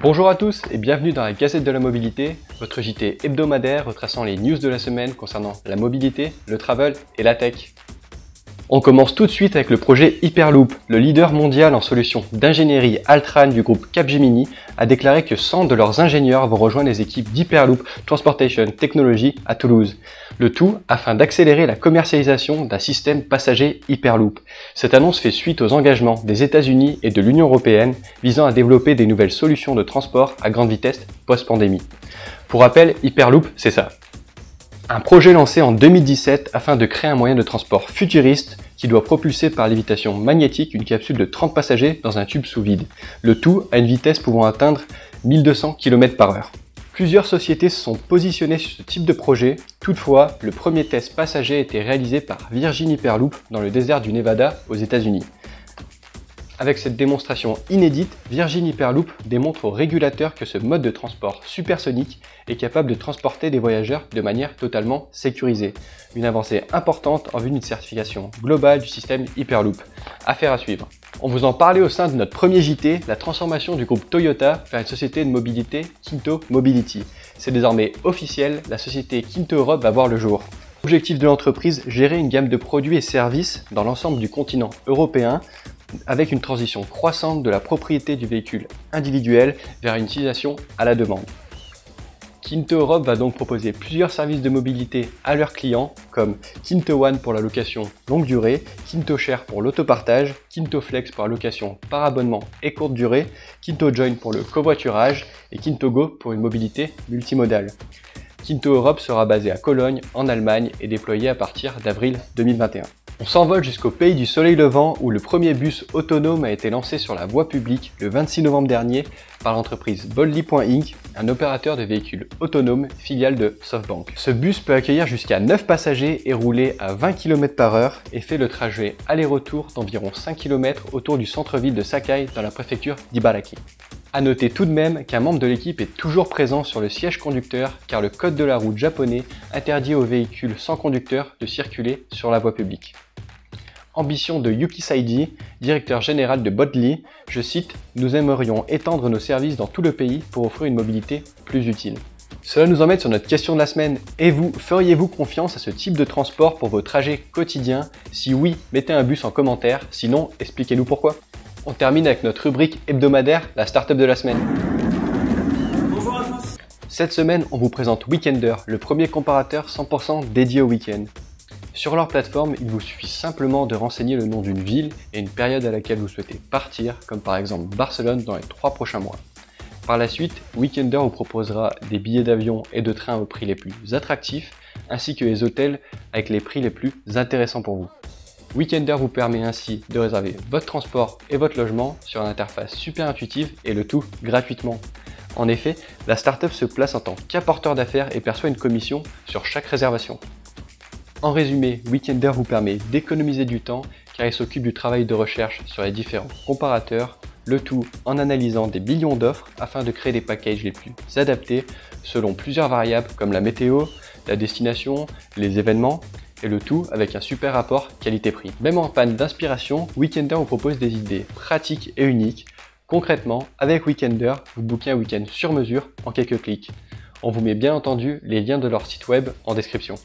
Bonjour à tous et bienvenue dans la Gazette de la Mobilité, votre JT hebdomadaire retraçant les news de la semaine concernant la mobilité, le travel et la tech. On commence tout de suite avec le projet Hyperloop. Le leader mondial en solutions d'ingénierie Altran du groupe Capgemini a déclaré que 100 de leurs ingénieurs vont rejoindre les équipes d'Hyperloop Transportation Technology à Toulouse. Le tout afin d'accélérer la commercialisation d'un système passager Hyperloop. Cette annonce fait suite aux engagements des États-Unis et de l'Union européenne visant à développer des nouvelles solutions de transport à grande vitesse post-pandémie. Pour rappel, Hyperloop, c'est ça. Un projet lancé en 2017 afin de créer un moyen de transport futuriste qui doit propulser par lévitation magnétique une capsule de 30 passagers dans un tube sous vide. Le tout à une vitesse pouvant atteindre 1200 km/h. Plusieurs sociétés se sont positionnées sur ce type de projet. Toutefois, le premier test passager a été réalisé par Virgin Hyperloop dans le désert du Nevada aux États-Unis. Avec cette démonstration inédite, Virgin Hyperloop démontre aux régulateurs que ce mode de transport supersonique est capable de transporter des voyageurs de manière totalement sécurisée. Une avancée importante en vue d'une certification globale du système Hyperloop. Affaire à suivre. On vous en parlait au sein de notre premier JT, la transformation du groupe Toyota vers une société de mobilité Kinto Mobility. C'est désormais officiel, la société Kinto Europe va voir le jour. L'objectif de l'entreprise, gérer une gamme de produits et services dans l'ensemble du continent européen, avec une transition croissante de la propriété du véhicule individuel vers une utilisation à la demande. Kinto Europe va donc proposer plusieurs services de mobilité à leurs clients comme Kinto One pour la location longue durée, Kinto Share pour l'autopartage, Kinto Flex pour la location par abonnement et courte durée, Kinto Join pour le covoiturage et Kinto Go pour une mobilité multimodale. Kinto Europe sera basé à Cologne en Allemagne et déployé à partir d'avril 2021. On s'envole jusqu'au pays du soleil levant où le premier bus autonome a été lancé sur la voie publique le 26 novembre dernier par l'entreprise Boldly.inc, un opérateur de véhicules autonomes filiale de SoftBank. Ce bus peut accueillir jusqu'à 9 passagers et rouler à 20 km/h et fait le trajet aller-retour d'environ 5 km autour du centre-ville de Sakai dans la préfecture d'Ibaraki. A noter tout de même qu'un membre de l'équipe est toujours présent sur le siège conducteur car le code de la route japonais interdit aux véhicules sans conducteur de circuler sur la voie publique. Ambition de Yuki Saiji, directeur général de Boldly, je cite « Nous aimerions étendre nos services dans tout le pays pour offrir une mobilité plus utile ». Cela nous emmène sur notre question de la semaine. Et vous, feriez-vous confiance à ce type de transport pour vos trajets quotidiens? Si oui, mettez un bus en commentaire, sinon expliquez-nous pourquoi. On termine avec notre rubrique hebdomadaire, la startup de la semaine. Bonjour à tous. Cette semaine, on vous présente Weekender, le premier comparateur 100% dédié au week-end. Sur leur plateforme, il vous suffit simplement de renseigner le nom d'une ville et une période à laquelle vous souhaitez partir, comme par exemple Barcelone dans les 3 prochains mois. Par la suite, Weekender vous proposera des billets d'avion et de train aux prix les plus attractifs, ainsi que les hôtels avec les prix les plus intéressants pour vous. Weekender vous permet ainsi de réserver votre transport et votre logement sur une interface super intuitive et le tout gratuitement. En effet, la startup se place en tant qu'apporteur d'affaires et perçoit une commission sur chaque réservation. En résumé, Weekender vous permet d'économiser du temps car il s'occupe du travail de recherche sur les différents comparateurs, le tout en analysant des millions d'offres afin de créer des packages les plus adaptés selon plusieurs variables comme la météo, la destination, les événements, et le tout avec un super rapport qualité-prix. Même en panne d'inspiration, Weekender vous propose des idées pratiques et uniques. Concrètement, avec Weekender, vous bookez un week-end sur mesure en quelques clics. On vous met bien entendu les liens de leur site web en description.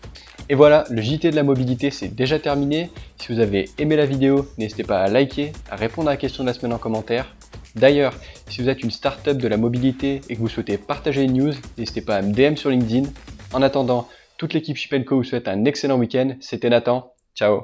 Et voilà, le JT de la mobilité c'est déjà terminé. Si vous avez aimé la vidéo, n'hésitez pas à liker, à répondre à la question de la semaine en commentaire. D'ailleurs, si vous êtes une startup de la mobilité et que vous souhaitez partager une news, n'hésitez pas à me DM sur LinkedIn. En attendant, toute l'équipe Ship & Co vous souhaite un excellent week-end. C'était Nathan. Ciao.